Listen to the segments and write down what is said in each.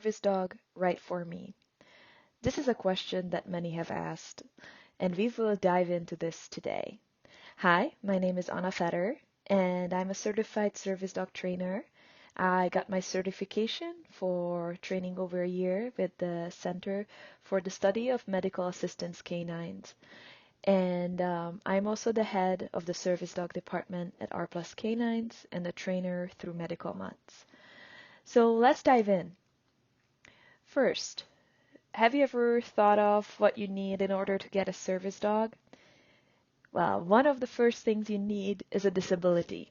service dog right for me? This is a question that many have asked, and we will dive into this today. Hi, my name is Anna Fetter, and I'm a certified service dog trainer. I got my certification for training over a year with the Center for the Study of Medical Assistance Canines. And I'm also the head of the service dog department at R Plus Canines and a trainer through Medical Months. So let's dive in. First, have you ever thought of what you need in order to get a service dog? Well, one of the first things you need is a disability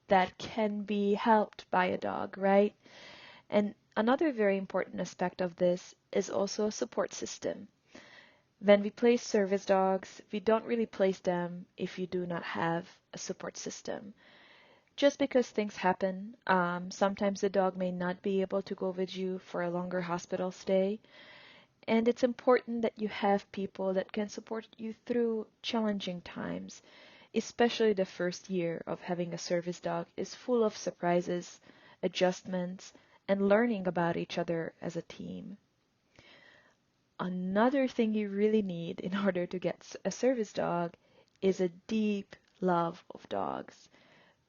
that can be helped by a dog, right? And another very important aspect of this is also a support system. When we place service dogs, we don't really place them if you do not have a support system. Just because things happen, sometimes the dog may not be able to go with you for a longer hospital stay, and it's important that you have people that can support you through challenging times, especially the first year of having a service dog is full of surprises, adjustments, and learning about each other as a team. Another thing you really need in order to get a service dog is a deep love of dogs.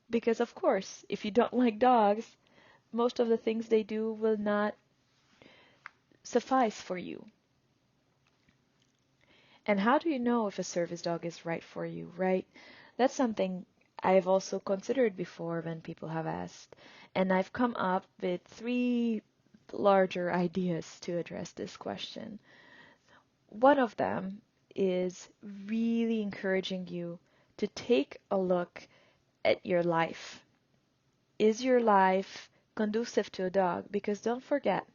Because, of course, if you don't like dogs, most of the things they do will not suffice for you. And how do you know if a service dog is right for you, right? That's something I've also considered before when people have asked. And I've come up with three larger ideas to address this question. One of them is really encouraging you to take a look at your life. Is your life conducive to a dog? Because don't forget,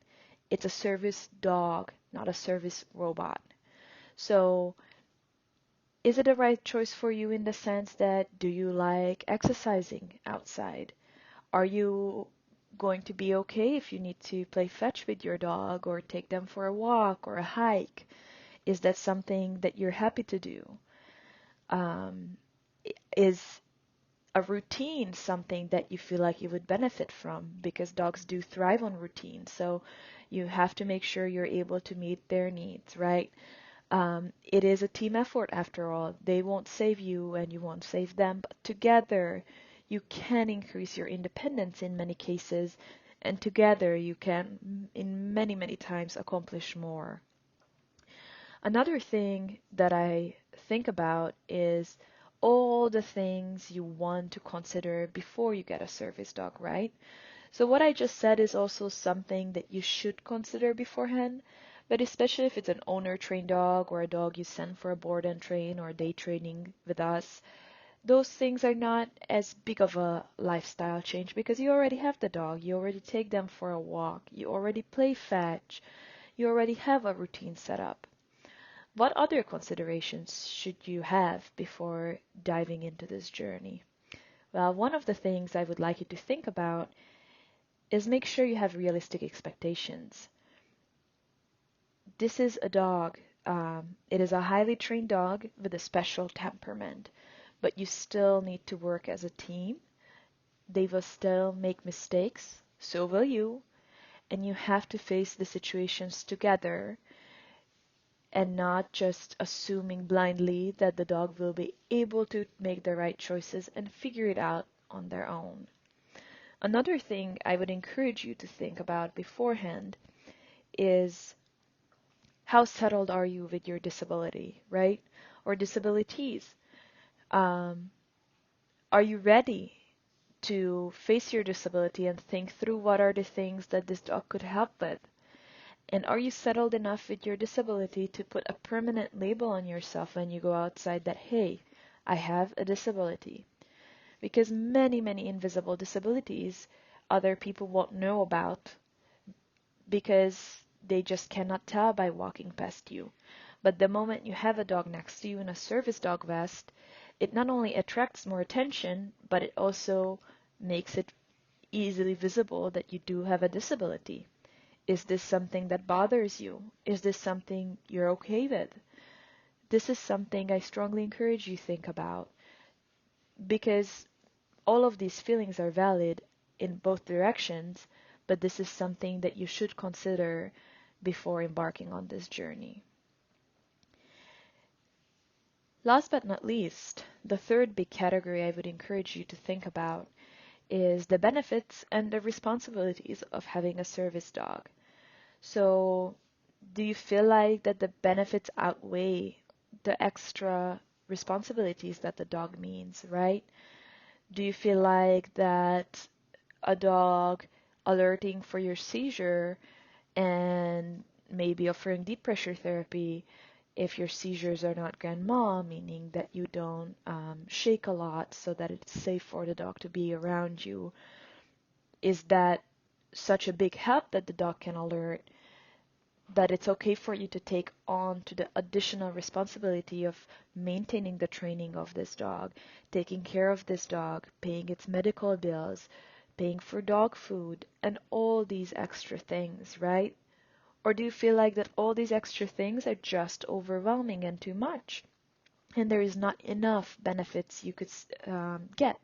it's a service dog, not a service robot. So, is it the right choice for you in the sense that do you like exercising outside? Are you going to be okay if you need to play fetch with your dog or take them for a walk or a hike? Is that something that you're happy to do? Um, is a routine something that you feel like you would benefit from? Because dogs do thrive on routine, so you have to make sure you're able to meet their needs, right? It is a team effort after all. They won't save you and you won't save them, but together you can increase your independence in many cases, and together you can, in many, many times, accomplish more. Another thing that I think about is all the things you want to consider before you get a service dog, right? So what I just said is also something that you should consider beforehand, but especially if it's an owner-trained dog or a dog you send for a board and train or day training with us, those things are not as big of a lifestyle change because you already have the dog, you already take them for a walk, you already play fetch, you already have a routine set up. What other considerations should you have before diving into this journey? Well, one of the things I would like you to think about is make sure you have realistic expectations. This is a dog. It is a highly trained dog with a special temperament, but you still need to work as a team. They will still make mistakes, so will you, and you have to face the situations together and not just assuming blindly that the dog will be able to make the right choices and figure it out on their own. Another thing I would encourage you to think about beforehand is how settled are you with your disability, right? Or disabilities. Um, are you ready to face your disability and think through what are the things that this dog could help with? And are you settled enough with your disability to put a permanent label on yourself when you go outside that, hey, I have a disability? Because many, many invisible disabilities other people won't know about because they just cannot tell by walking past you. But the moment you have a dog next to you in a service dog vest, it not only attracts more attention, but it also makes it easily visible that you do have a disability. Is this something that bothers you? Is this something you're okay with? This is something I strongly encourage you to think about because all of these feelings are valid in both directions, but this is something that you should consider before embarking on this journey. Last but not least, the third big category I would encourage you to think about is the benefits and the responsibilities of having a service dog. So, do you feel like that the benefits outweigh the extra responsibilities that the dog means, right? Do you feel like that a dog alerting for your seizure and maybe offering deep pressure therapy if your seizures are not grand mal, meaning that you don't shake a lot so that it's safe for the dog to be around you, is that such a big help that the dog can alert that it's okay for you to take on to the additional responsibility of maintaining the training of this dog, taking care of this dog, paying its medical bills, paying for dog food, and all these extra things, right? Or do you feel like that all these extra things are just overwhelming and too much? And there is not enough benefits you could get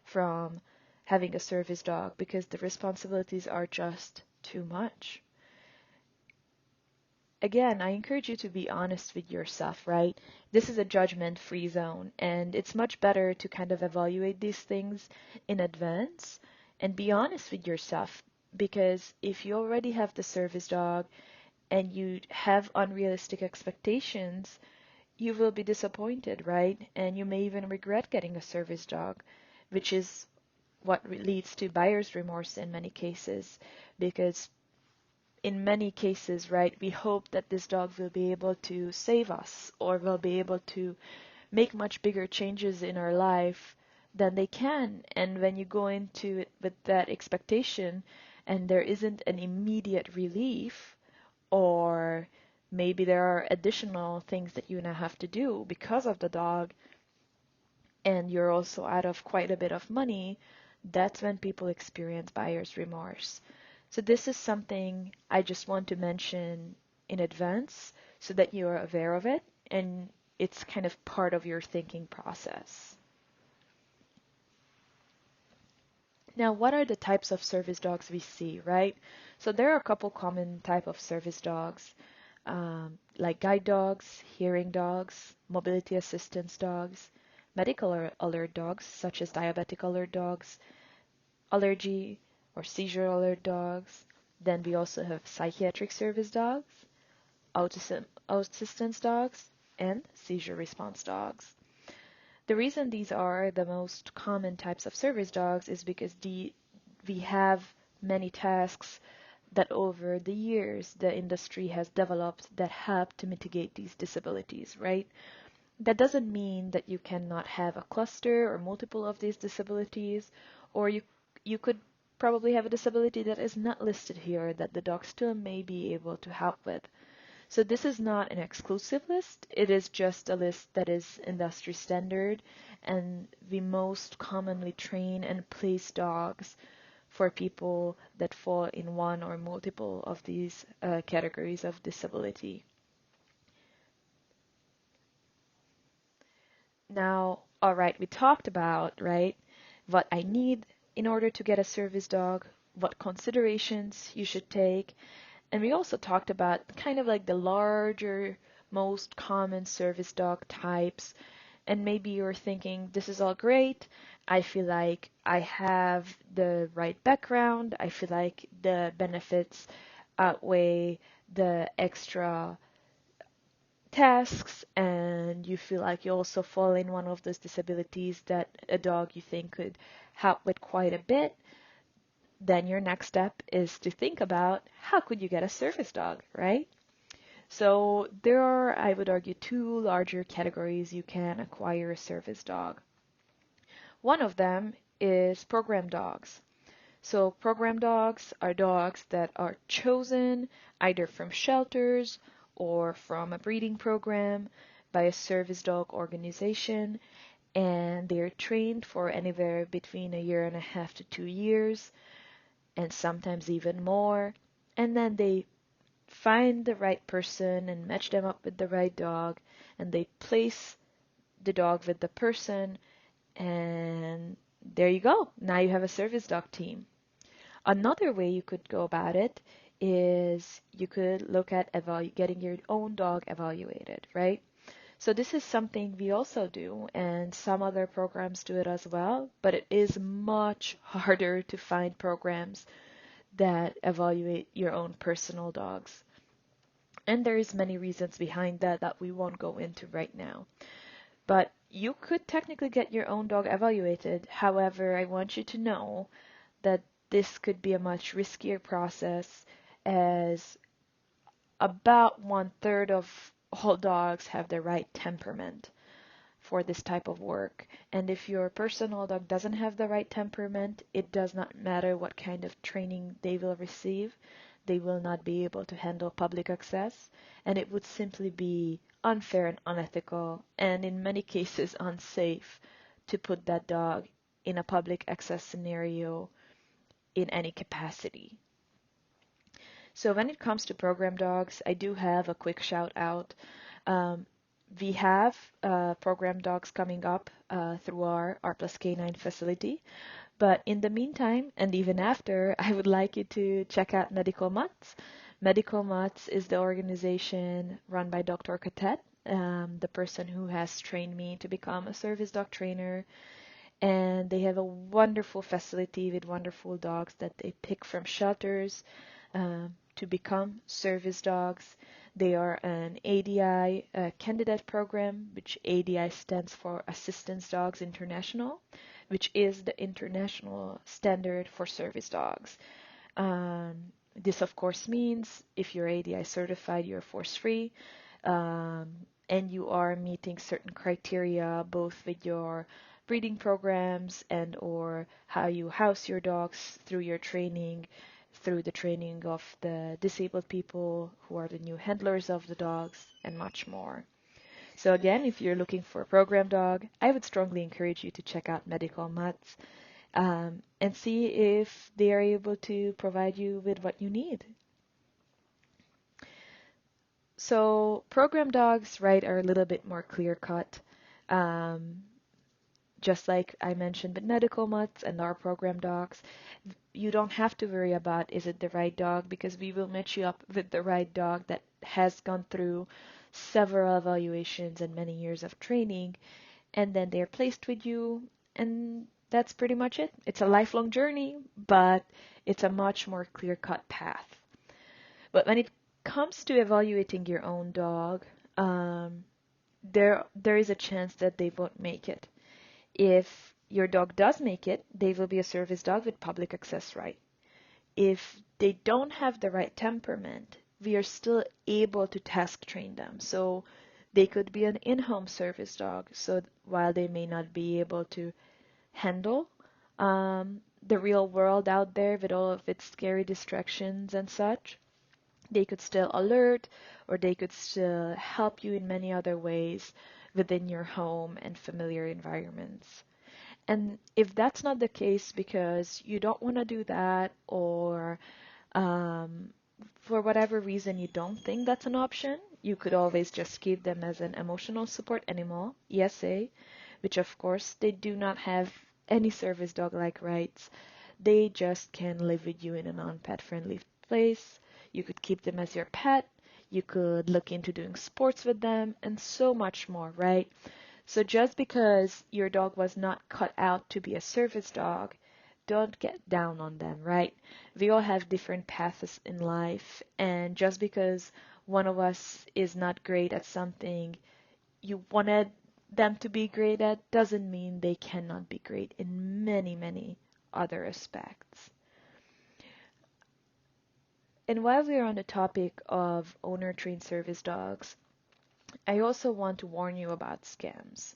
from having a service dog because the responsibilities are just too much. Again, I encourage you to be honest with yourself, right? This is a judgment-free zone, and it's much better to kind of evaluate these things in advance and be honest with yourself. Because if you already have the service dog and you have unrealistic expectations, you will be disappointed, right? And you may even regret getting a service dog, which is what leads to buyer's remorse in many cases, because in many cases, right, we hope that this dog will be able to save us or will be able to make much bigger changes in our life than they can. And when you go into it with that expectation and there isn't an immediate relief, or maybe there are additional things that you now have to do because of the dog, and you're also out of quite a bit of money, that's when people experience buyer's remorse. So this is something I just want to mention in advance so that you're aware of it and it's kind of part of your thinking process. Now, what are the types of service dogs we see, right? So there are a couple common type of service dogs, like guide dogs, hearing dogs, mobility assistance dogs, medical alert dogs, such as diabetic alert dogs, allergy or seizure alert dogs. Then we also have psychiatric service dogs, autism assistance dogs, and seizure response dogs. The reason these are the most common types of service dogs is because we have many tasks that over the years the industry has developed that help to mitigate these disabilities, right? That doesn't mean that you cannot have a cluster or multiple of these disabilities, or you could probably have a disability that is not listed here that the dog still may be able to help with. So this is not an exclusive list. It is just a list that is industry standard, and we most commonly train and place dogs for people that fall in one or multiple of these categories of disability. Now, all right, we talked about, right, what I need in order to get a service dog, what considerations you should take, and we also talked about kind of like the larger, most common service dog types. And maybe you're thinking, this is all great. I feel like I have the right background. I feel like the benefits outweigh the extra tasks, and you feel like you also fall in one of those disabilities that a dog you think could help with quite a bit. Then your next step is to think about how could you get a service dog, right? So there are, I would argue, two larger categories you can acquire a service dog. One of them is program dogs. So program dogs are dogs that are chosen either from shelters or from a breeding program by a service dog organization, and they are trained for anywhere between a year and a half to 2 years, and sometimes even more. And then they find the right person and match them up with the right dog, and they place the dog with the person, and there you go. Now you have a service dog team. Another way you could go about it is you could look at getting your own dog evaluated, right? So this is something we also do, and some other programs do it as well, but it is much harder to find programs that evaluate your own personal dogs. And there's many reasons behind that that we won't go into right now. But you could technically get your own dog evaluated. However, I want you to know that this could be a much riskier process, as about 1/3 of all dogs have the right temperament for this type of work. And if your personal dog doesn't have the right temperament, it does not matter what kind of training they will receive. They will not be able to handle public access, and it would simply be unfair and unethical, and in many cases unsafe, to put that dog in a public access scenario in any capacity. So when it comes to program dogs, I do have a quick shout out. Um, we have program dogs coming up through our Plus K9 facility. But in the meantime, and even after, I would like you to check out Medical Mutts. Medical Mutts is the organization run by Dr. Katet, the person who has trained me to become a service dog trainer. And they have a wonderful facility with wonderful dogs that they pick from shelters to become service dogs. They are an ADI candidate program, which ADI stands for Assistance Dogs International, which is the international standard for service dogs. This, of course, means if you're ADI certified, you're force-free, um, and you are meeting certain criteria both with your breeding programs and or how you house your dogs through your training, through the training of the disabled people who are the new handlers of the dogs, and much more. So again, if you're looking for a program dog, I would strongly encourage you to check out Medical Mutts and see if they are able to provide you with what you need. So program dogs, right, are a little bit more clear cut. Um, just like I mentioned with Medical Mutts and our program dogs, you don't have to worry about is it the right dog, because we will match you up with the right dog that has gone through several evaluations and many years of training, and then they're placed with you, and that's pretty much it. It's a lifelong journey, but it's a much more clear-cut path. But when it comes to evaluating your own dog, there is a chance that they won't make it. If your dog does make it, they will be a service dog with public access right. If they don't have the right temperament, we are still able to task train them. So they could be an in-home service dog. So while they may not be able to handle the real world out there with all of its scary distractions and such, they could still alert, or they could still help you in many other ways within your home and familiar environments. And if that's not the case because you don't want to do that, or um, for whatever reason you don't think that's an option, you could always just keep them as an emotional support animal, ESA, which of course they do not have any service dog-like rights. They just can live with you in a non-pet friendly place. You could keep them as your pet. You could look into doing sports with them and so much more, right? So just because your dog was not cut out to be a service dog, don't get down on them, right? We all have different paths in life, and just because one of us is not great at something you wanted them to be great at doesn't mean they cannot be great in many, many other aspects. And while we're on the topic of owner trained service dogs, I also want to warn you about scams.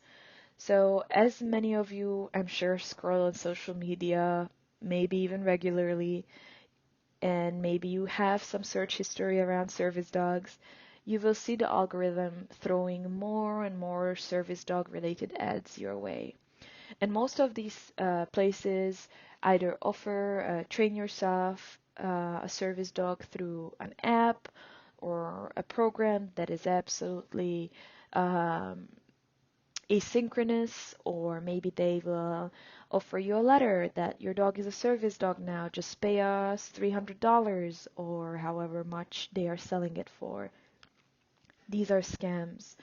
So, as many of you, I'm sure, scroll on social media, maybe even regularly, and maybe you have some search history around service dogs, you will see the algorithm throwing more and more service dog related ads your way. And most of these places either offer train yourself a service dog through an app or a program that is absolutely um, asynchronous, or maybe they will offer you a letter that your dog is a service dog now, just pay us $300 or however much they are selling it for. These are scams.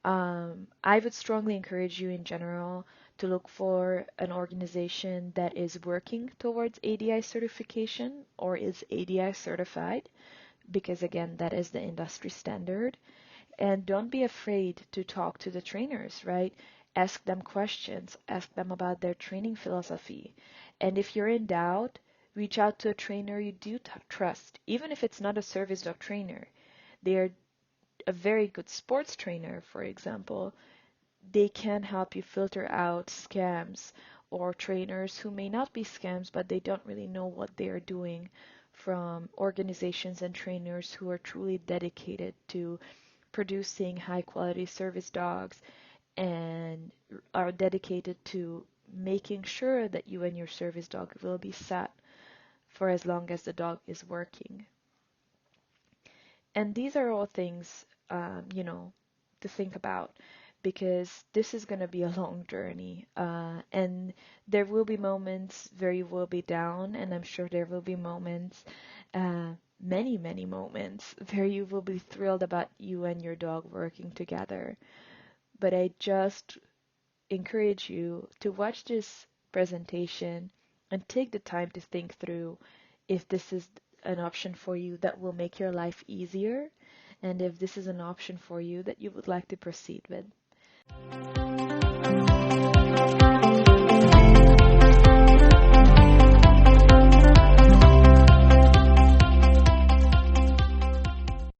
I would strongly encourage you in general to look for an organization that is working towards ADI certification or is ADI certified, because again, that is the industry standard. And don't be afraid to talk to the trainers, right? Ask them questions, ask them about their training philosophy. And if you're in doubt, reach out to a trainer you do trust, even if it's not a service dog trainer. They are a very good sports trainer, for example. They can help you filter out scams or trainers who may not be scams, but they don't really know what they are doing, from organizations and trainers who are truly dedicated to producing high quality service dogs and are dedicated to making sure that you and your service dog will be set for as long as the dog is working. And these are all things, to think about, because this is going to be a long journey. And there will be moments where you will be down, and I'm sure there will be moments, many, many moments, where you will be thrilled about you and your dog working together. But I just encourage you to watch this presentation and take the time to think through if this is an option for you that will make your life easier, and if this is an option for you that you would like to proceed with.